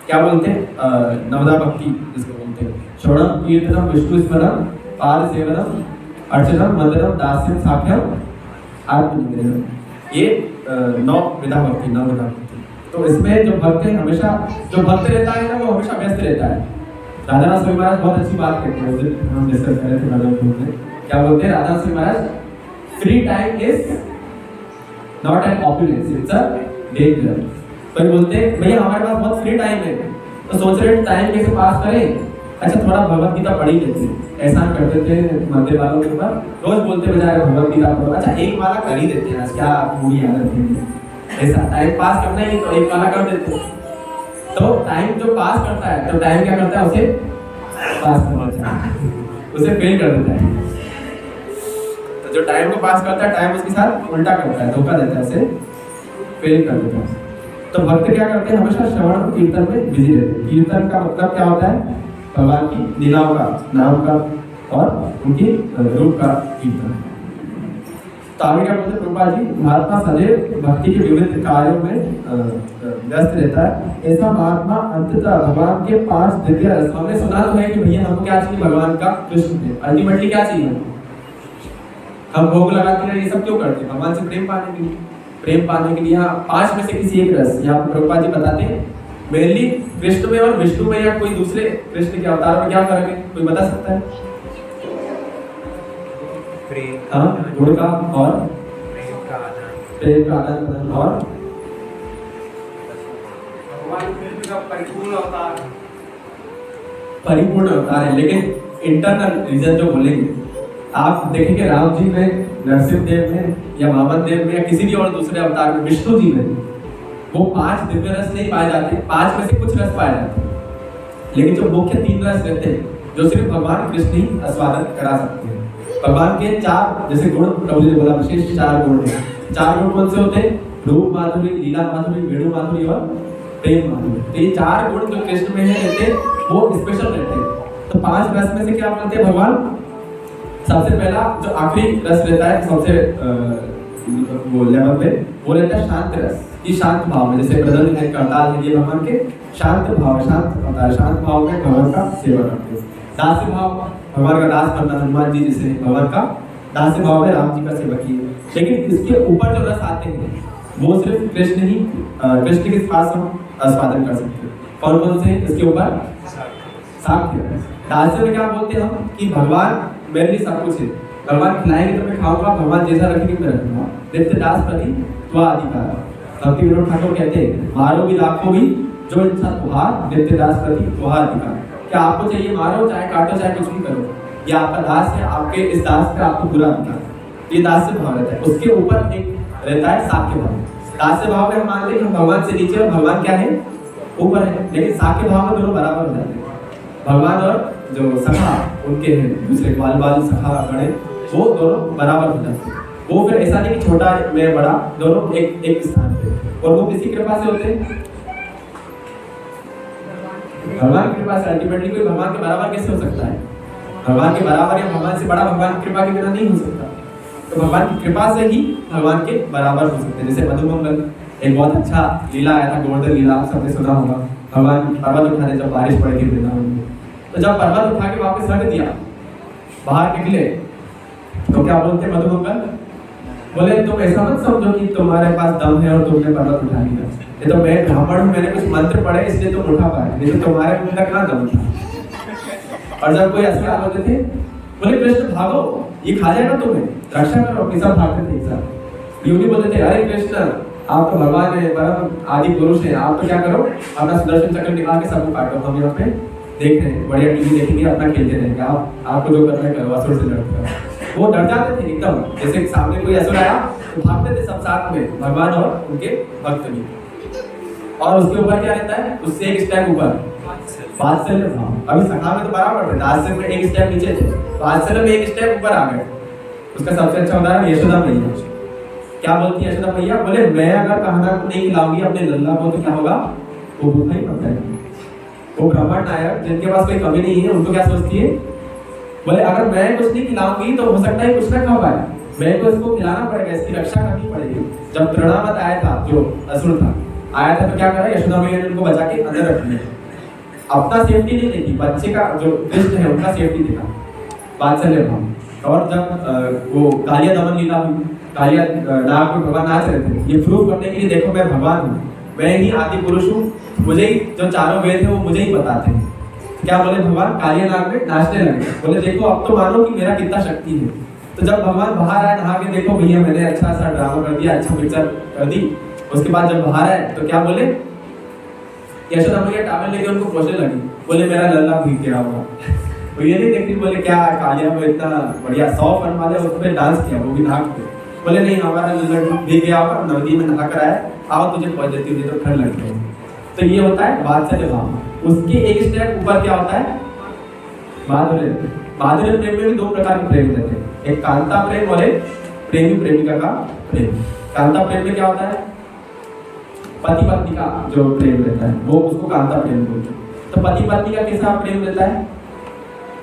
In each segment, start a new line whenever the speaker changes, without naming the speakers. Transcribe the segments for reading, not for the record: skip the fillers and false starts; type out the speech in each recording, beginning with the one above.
क्या बोलते हैं, नवदा भक्ति जिसको बोलते हैं। श्रवणम कीर्तनम विष्णु स्मरणम पाद सेवनम अर्चनम वंदनम दास्यम साख्यम आत्मनिवेदनम, ये 9 विधा भक्ति, 9 विधा भक्ति। तो इसमें जो भक्त है हमेशा, जो भक्त रहता है ना वो हमेशा व्यस्त रहता है। राधा स्वामी महाराज बहुत अच्छी बात कहते हैं, उस दिन हम डिस्कस कर रहे थे राधा में, क्या बोलते हैं Radha Swami Maharaj, free time is not an opulence, it's a danger. तो बोलते हैं भैया हमारे पास बहुत फ्री टाइम है, तो सोच रहे टाइम कैसे पास करें, अच्छा थोड़ा भगवत गीता पढ़ ही लेते हैं। ऐसा करते थे मंदिर वालों के ऊपर, रोज बोलते बजाय भगवत गीता पढ़ो, अच्छा एक माला कर ही देते हैं, क्या पूरी आदत है, ऐसा टाइम पास करना ही तो एक माला कर देते हैं। तो टाइम जो पास करता है, तो टाइम क्या करता है, उसे पास कर देता है, उसे फेल कर देता है। तो जो टाइम को पास करता है, टाइम उसके साथ उल्टा करता है, धोखा देता है, उसे फेल कर देता है। तो भक्त क्या करते हैं, हमेशा श्रवण कीर्तन में बिजी रहते हैं। कीर्तन का मतलब क्या होता है, भगवान की लीलाओं का, नाम का और उनकी रूप का कीर्तन। तो आगे क्या बोलते हैं प्रभुपाद जी, महात्मा सदैव भक्ति के विविध कार्यों में व्यस्त रहता है। ऐसा महात्मा अंततः भगवान के 5 दिव्य रस, हमने सुना तो है कि भैया हमको क्या चाहिए, भगवान का कृष्ण है, अल्टीमेटली क्या चाहिए, हम भोग लगाते हैं, ये सब क्यों करते हैं, भगवान से प्रेम पाने के लिए। प्रेम पाने के लिए यहाँ 5 में से किसी एक रस, यहाँ पर प्रभुपाद जी बताते हैं मेनली कृष्ण में और विष्णु में या कोई दूसरे कृष्ण के अवतार में क्या फर्क है, कोई बता सकता है? हाँ, गुण का और प्रेम का आदान प्रदान और परिपूर्ण अवतार है। लेकिन इंटरनल रीजन जो बोलेंगे, आप देखेंगे राम जी में, नरसिंह देव में या वामन देव में या किसी भी और दूसरे अवतार में, विष्णु जी में वो 5 दिव्य रस नहीं पाए जाते, 5 में से कुछ रस पाए जाते हैं। लेकिन जो मुख्य 3 रस रहते हैं, जो सिर्फ भगवान कृष्ण ही आस्वादन करा सकते हैं। भगवान के 4 जैसे गुण प्रभु जी ने बोला, विशेष 4 गुण हैं। 4 गुण कौन से होते हैं, रूप माधुरी, लीला माधुरी, वेणु माधुरी और प्रेम माधुरी। तो ये 4 गुण जो कृष्ण में रहते हैं वो स्पेशल रहते हैं। तो 5 रस में से क्या बोलते हैं भगवान, सबसे पहला जो आखिरी रस रहता है, सबसे वो लेवल पे वो रहता है शांत रस। ये शांत भाव में, जैसे प्रदर्शन है, करताल है, ये भगवान के शांत भाव, शांत होता है, शांत भाव में भगवान का सेवा करते हैं। दास्य भाव, भगवान का दास करना, हनुमान जी जैसे भगवान का दास्य भाव में राम जी का सेवा किए। लेकिन इसके ऊपर जो रस आते हैं वो सिर्फ कृष्ण ही, कृष्ण के पास हम आस्वादन कर सकते हैं। कौन कौन से इसके ऊपर, साख्य। दास्य में क्या बोलते हैं हम कि भगवान मेरे लिए सब कुछ है, भगवान खिलाएंगे तो मैं खाऊंगा, भगवान जैसा रखेंगे मैं रखूंगा। नित्य दास प्रति त्वा अधिकार, भक्ति विनोद ठाकुर कहते हैं मारो भी लाखों भी जो इच्छा तुहार, नित्य दास प्रति तुहार अधिकार। क्या आपको चाहिए मारो, चाहे काटो, चाहे कुछ भी करो, ये आपका दास है, आपके इस दास पे आपको बुरा अधिकार, ये दास से भाव रहता है। उसके ऊपर एक रहता है साख्य भाव। दास्य भाव में हम मान लें कि भगवान से नीचे और भगवान क्या है, ऊपर है। लेकिन साख्य भाव में दोनों बराबर हो जाते हैं, भगवान और जो सखा उनके हैं दूसरे बाल बाल सखा बड़े, वो दोनों बराबर हो जाते हैं। वो फिर ऐसा नहीं कि छोटा में बड़ा, दोनों एक स्थान पे। और वो किसी कृपा से होते हैं, भगवान की कृपा से। अल्टीमेटली कोई भगवान के बराबर कैसे हो सकता है, भगवान के बराबर या भगवान से बड़ा भगवान की कृपा के बिना नहीं हो सकता। तो भगवान की कृपा से ही भगवान के बराबर हो सकते हैं। जैसे मधुमंगल एक बहुत अच्छा लीला आया था, गोवर्धन लीला, आप सबने सुना होगा। भगवान पर्वत उठाने जब बारिश पड़ेगी वृंदावन में, तो जब पर्वत उठा के वापस रख दिया, बाहर निकले, तो क्या बोलते मधुमंगल, बोले तुम ऐसा मत समझो कि तुम्हारे पास दम है और तुमने पर्वत उठा लिया, ये तो मैं ब्राह्मण हूँ, मैंने कुछ मंत्र पढ़े इसलिए तुम उठा पाए, नहीं तो तुम्हारे अंदर कहाँ दम था। और जब कोई अस्पताल होते थे, बोले कृष्ण भागो, ये खा जाएगा तुम्हें, रक्षा करो, अपनी सब भागते थे एक साथ। यूं नहीं बोलते थे अरे कृष्ण आप तो भगवान है, परम आदि पुरुष है, आप तो क्या करो अपना सुदर्शन चक्र निकाल के सबको काटो, हम यहाँ पे देख रहे हैं, बढ़िया टीवी देखेंगे, अपना खेलते रहेंगे, आपको जो करना है करो, असुर से लड़ते। वो डर जाते थे एकदम, जैसे सामने कोई असुर आया तो भागते थे सब साथ में, भगवान और उनके भक्त भी। और उसके ऊपर क्या रहता है, उससे एक स्टेप ऊपर वात्सल्य भाव। अभी सखा में तो बराबर थे, दास्य में एक स्टेप नीचे थे, वात्सल्य में एक स्टेप ऊपर आ गए। उसका सबसे अच्छा उदाहरण यशोदा मैया। क्या बोलती है यशोदा मैया, बोले मैं अगर कहना नहीं खिलाऊंगी अपने लल्ला को तो क्या होगा, वो भूखा ही मर जाएगा। वो ब्राह्मण नायक जिनके पास कोई कमी नहीं है, उनको क्या सोचती है, बोले अगर मैं कुछ नहीं खिलाऊंगी तो हो सकता है कुछ ना खा पाए, मैं को इसको खिलाना पड़ेगा, इसकी रक्षा करनी पड़ेगी। जब तृणावत आया था, जो असुर था आया था, तो क्या करा, यशोदा मैया ने उनको बचा के अंदर रख लिया। अपना सेफ्टी नहीं देखी, बच्चे का जो कृष्ण है उनका सेफ्टी देखा वात्सल्य भाव। और जब वो कालिया दमन लीला हुई, कालिया नाग में भगवान नाच रहे थे, ये प्रूव करने के लिए देखो मैं भगवान हूँ, मैं ही आदि पुरुष हूँ, मुझे ही जो चारों वेद है वो मुझे ही बताते हैं। क्या बोले भगवान कालिया नाग में नाचने लगे, बोले देखो अब तो मानो कि मेरा कितना शक्ति है। तो जब भगवान बाहर आए नहा के, देखो भैया मैंने अच्छा सा ड्रामा कर दिया, अच्छा पिक्चर कर दी। उसके बाद जब बाहर आए तो क्या बोले, यशोदा मैया टावल लेके उनको पोछने लगी, बोले मेरा लल्ला भीग गया होगा। तो ये नहीं देखती, बोले क्या कालिया में इतना बढ़िया 100 फन वाले उसमें डांस किया, वो भी नहा के। बोले नहीं हमारा लल्ला भीग गया होगा, नदी में नहा कर आया, आओ तुझे पहुंच देती हूँ, तो ठंड लगती है। तो ये होता है वात्सल्य भाव। उसके एक स्टेप ऊपर क्या होता है, माधुर्य। माधुर्य प्रेम में भी दो प्रकार के प्रेम रहते हैं, एक कांता प्रेम और एक प्रेमी प्रेमिका का प्रेम। कांता प्रेम में क्या होता है, पति पत्नी का जो प्रेम रहता है वो उसको कांता प्रेम बोलते हैं। तो पति पत्नी का कैसा प्रेम रहता है,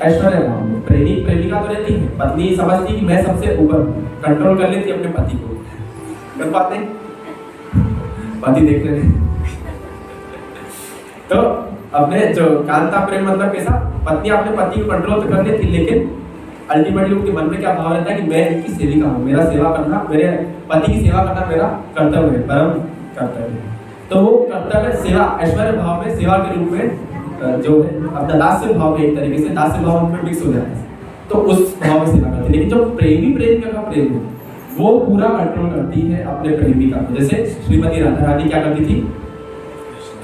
ऐश्वर्य भाव में। प्रेमी प्रेमिका तो रहती है, पत्नी समझती कि मैं सबसे ऊपर, कंट्रोल कर लेती अपने पति को, कर पाते पति देख रहे हैं। तो अपने जो कांता प्रेम मतलब कैसा, पत्नी अपने पति को कंट्रोल तो कर लेती, लेकिन अल्टीमेटली उनके मन में क्या भाव रहता है कि मैं इनकी सेविका हूँ, मेरा सेवा करना, मेरे पति की सेवा करना मेरा कर्तव्य है, परम कर्तव्य है। तो वो कर्तव्य सेवा ऐश्वर्य भाव में, सेवा के रूप में जो है अपना दास्य भाव में, एक तरीके से दास्य भाव में मिक्स हो जाता है, तो उस भाव में सेवा करती है। लेकिन जो प्रेमी प्रेमिका का प्रेम है वो पूरा कंट्रोल करती है अपने प्रेमिका को। जैसे श्रीमती राधा रानी क्या करती थी,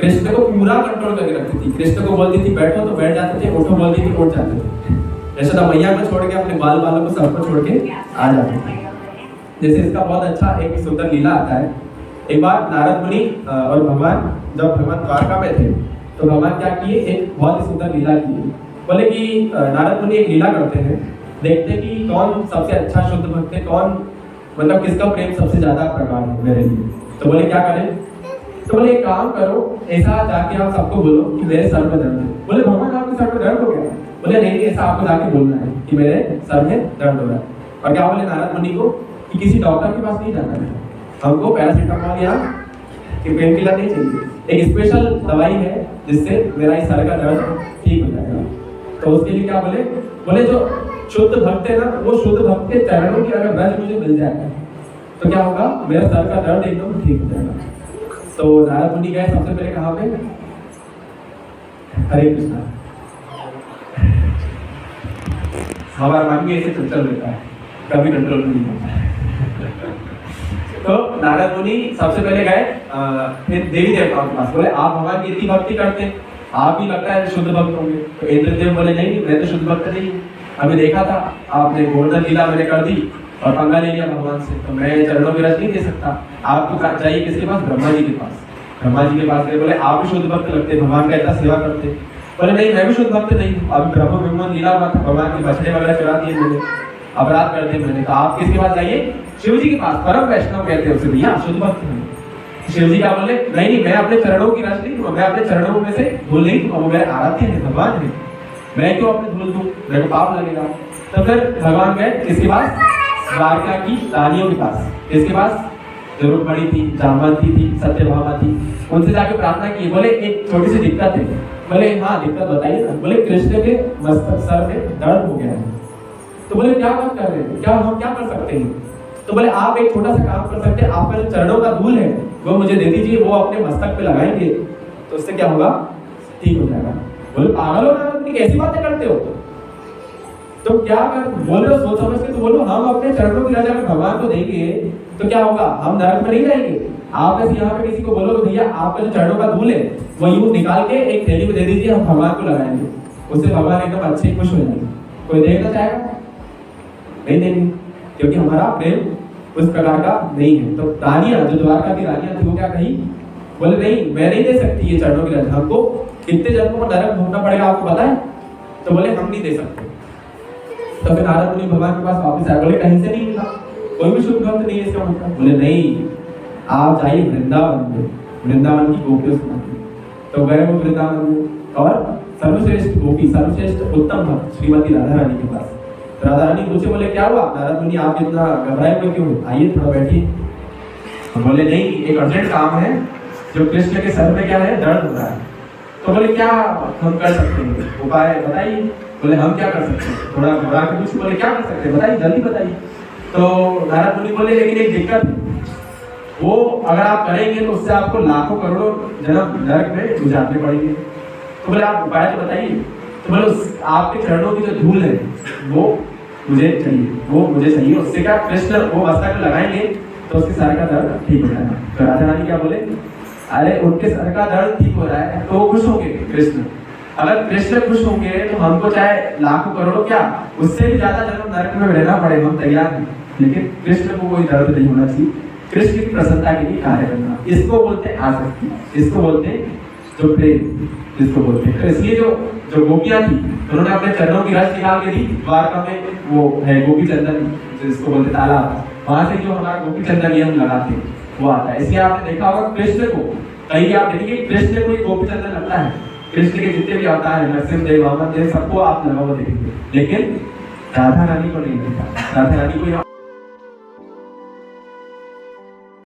कृष्ण को पूरा कंट्रोल करके रखती थी। कृष्ण को बोलती थी बैठो तो बैठ जाते थे, उठो बोलती थी उठ जाते थे। यशोदा मैया को छोड़ के अपने बाल बालों को सबको छोड़ के आ जाते थे। जैसे इसका बहुत अच्छा एक सुंदर लीला आता है। एक बार नारद मुनि और भगवान, जब भगवान द्वारका में थे तो भगवान क्या किए, एक बहुत ही सुंदर लीला किए। बोले कि नारद मुनि एक लीला करते हैं, देखते हैं कि कौन सबसे अच्छा शुद्ध भक्त है, कौन मतलब किसका प्रेम सबसे ज्यादा प्रगाढ़ है मेरे लिए। तो बोले क्या करें, तो बोले एक काम करो, ऐसा जाके आप सबको बोलो कि मेरे सर में दर्द है। बोले भगवान आपके सर में दर्द हो गया? बोले नहीं, ऐसा आपको जाके बोलना है कि मेरे सर में दर्द हो रहा है। और क्या बोले नारद मुनि को कि किसी डॉक्टर के पास नहीं जाना है, हमको पैरासीटामोल या पेन किलर नहीं चाहिए, एक स्पेशल दवाई है जिससे मेरा इस सर का दर्द ठीक हो जाएगा। तो उसके लिए क्या बोले, बोले जो शुद्ध भक्त है ना, वो शुद्ध भक्त के चरणों की अगर रज मुझे मिल जाएगा तो क्या होगा, मेरा सर का दर्द एकदम ठीक हो जाएगा। तो नारद मुनि गए सबसे पहले कहाँ पे, हरे कृष्णा। हमारा मन भी ऐसे चल रहता है, कभी कंट्रोल नहीं होता है। तो नारद मुनि सबसे पहले गए फिर देवी देवताओं के पास, बोले आप भगवान की इतनी भक्ति करते हैं, आप भी लगता है शुद्ध भक्त होंगे। तो इंद्रदेव बोले नहीं, मैं तो शुद्ध भक्त नहीं हूँ, अभी देखा था आपने गोवर्धन लीला मैंने कर दी और पंगा ले लिया भगवान से, तो मैं चरणों की रज नहीं दे सकता। आपको चाहिए किसके पास, ब्रह्मा जी के पास। ब्रह्मा जी के पास गए, बोले आप भी शुद्ध भक्त लगते, भगवान का इतना सेवा करते। बोले नहीं, मैं भी शुद्ध भक्त नहीं हूँ, अभी ब्रह्म विमान लीला हुआ था, भगवान के बछड़े वगैरह चुरा दिए मैंने, अपराध कर दिए मैंने। तो आप किसके पास जाइए, शिव जी के पास, परम वैष्णव कहते हैं उसे, भैया शुद्ध भक्त हैं। शिव जी क्या बोले, नहीं मैं अपने चरणों की रज नहीं दूँ, मैं अपने चरणों में से धूल नहीं दूँ, वो मेरे आराध्य है, भगवान है, मैं क्यों अपने धूल दूँ, मेरे को पाप लगेगा। तो फिर भगवान गए किसके पास, द्वारका की रानियों के पास। किसके पास, जो रुक्मणी थी, जामवंती थी, सत्यभामा थी, उनसे जाके प्रार्थना की। बोले एक छोटी सी दिक्कत है। बोले हाँ दिक्कत बताइए ना। बोले कृष्ण के मस्तक सर में दर्द हो गया है। तो बोले क्या बात कर रहे हैं, क्या हम क्या कर सकते हैं? तो बोले आप एक छोटा सा काम कर सकते हैं, आपका जो चरणों का धूल है वो मुझे दे दीजिए, वो अपने मस्तक पे लगाएंगे तो उससे क्या होगा, ठीक हो जाएगा। बोले पागल हो ना, कैसी बातें करते हो? तो क्या कर बोल रहे हो, सोच समझ के तो बोलो, हम अपने चरणों की रज अगर भगवान को देंगे तो क्या होगा, हम नरक में नहीं जाएंगे। आप ऐसे यहाँ पे किसी को बोलो भैया आपका जो चरणों का धूल है वो यूं निकाल के एक थैली में दे दीजिए, हम भगवान को लगाएंगे, उससे भगवान एकदम अच्छे खुश हो जाएंगे। कोई देखना चाहेगा? नहीं देंगे, क्योंकि हमारा प्रेम उस प्रकार का नहीं है। तो रानियां, जो द्वारका की रानियां थी, वो क्या कही, बोले नहीं मैं नहीं दे सकती ये चरणों की रज, हमको कितने जन्मों को नरक भोगना पड़ेगा आपको पता है? तो बोले हम नहीं दे सकते। तो फिर नारद मुनि भगवान के पास वापस आए, बोले कहीं से नहीं मिला, कोई भी शुद्ध भक्त नहीं है इसका मतलब। बोले नहीं, आप जाइए वृंदावन में, वृंदावन की गोपियों से। तो गए वो वृंदावन में और सर्वश्रेष्ठ गोपी, सर्वश्रेष्ठ उत्तम भक्त श्रीमती राधा रानी के पास। तो राधा रानी पूछे, बोले क्या हुआ नारद मुनि, आप इतना घबराए हुए क्यों, आइए थोड़ा बैठिए। तो बोले नहीं, एक अर्जेंट काम है, जो कृष्ण के सर में क्या है, दर्द हो रहा है, तो बोले क्या हम कर सकते हैं, उपाय बताइए। बोले हम क्या कर सकते हैं, थोड़ा घबरा के पूछे, बोले क्या कर सकते हैं बताइए, जल्दी बताइए। तो नारद मुनि बोले लेकिन एक दिक्कत है, वो अगर आप करेंगे तो उससे आपको लाखों करोड़ों जन्म नरक में गुजारने पड़ेंगे। तो बोले आप उपाय तो बताइए। तो बोले आपके चरणों की जो धूल है वो मुझे चाहिए, वो मुझे चाहिए, उससे क्या कृष्ण वो मस्तक लगाएंगे तो उसके सर का दर्द ठीक हो जाएगा। तो राधा रानी क्या बोले, अरे उनके सर का दर्द ठीक हो रहा है तो वो खुश होंगे कृष्ण, अगर कृष्ण खुश होंगे तो हमको चाहे लाखों करोड़ों क्या उससे भी ज्यादा जन्म नरक में रहना पड़े, हम तैयार हैं, लेकिन कृष्ण को कोई दर्द नहीं होना चाहिए, कृष्ण की प्रसन्नता के लिए कार्य करना, इसको बोलते हैं आसक्ति, इसको बोलते हैं जो प्रेम, इसको बोलते हैं। तो इसलिए जो गोपियां थी उन्होंने अपने चरणों की रस निकाल के दी, द्वारका में वो है गोपी चंदन जिसको बोलते तालाब, वहां से जो हमारा गोपी चंदन ये हम लगाते हैं वो आता है। इसलिए आपने देखा होगा कृष्ण को कहीं आप देखेंगे कृष्ण को गोपी चंदन लगता है, कृष्ण के जितने भी अवतार है नरसिंहदेव वामन देव सबको आप लगा हुआ देखेंगे, लेकिन राधा रानी को नहीं लगता। राधा रानी को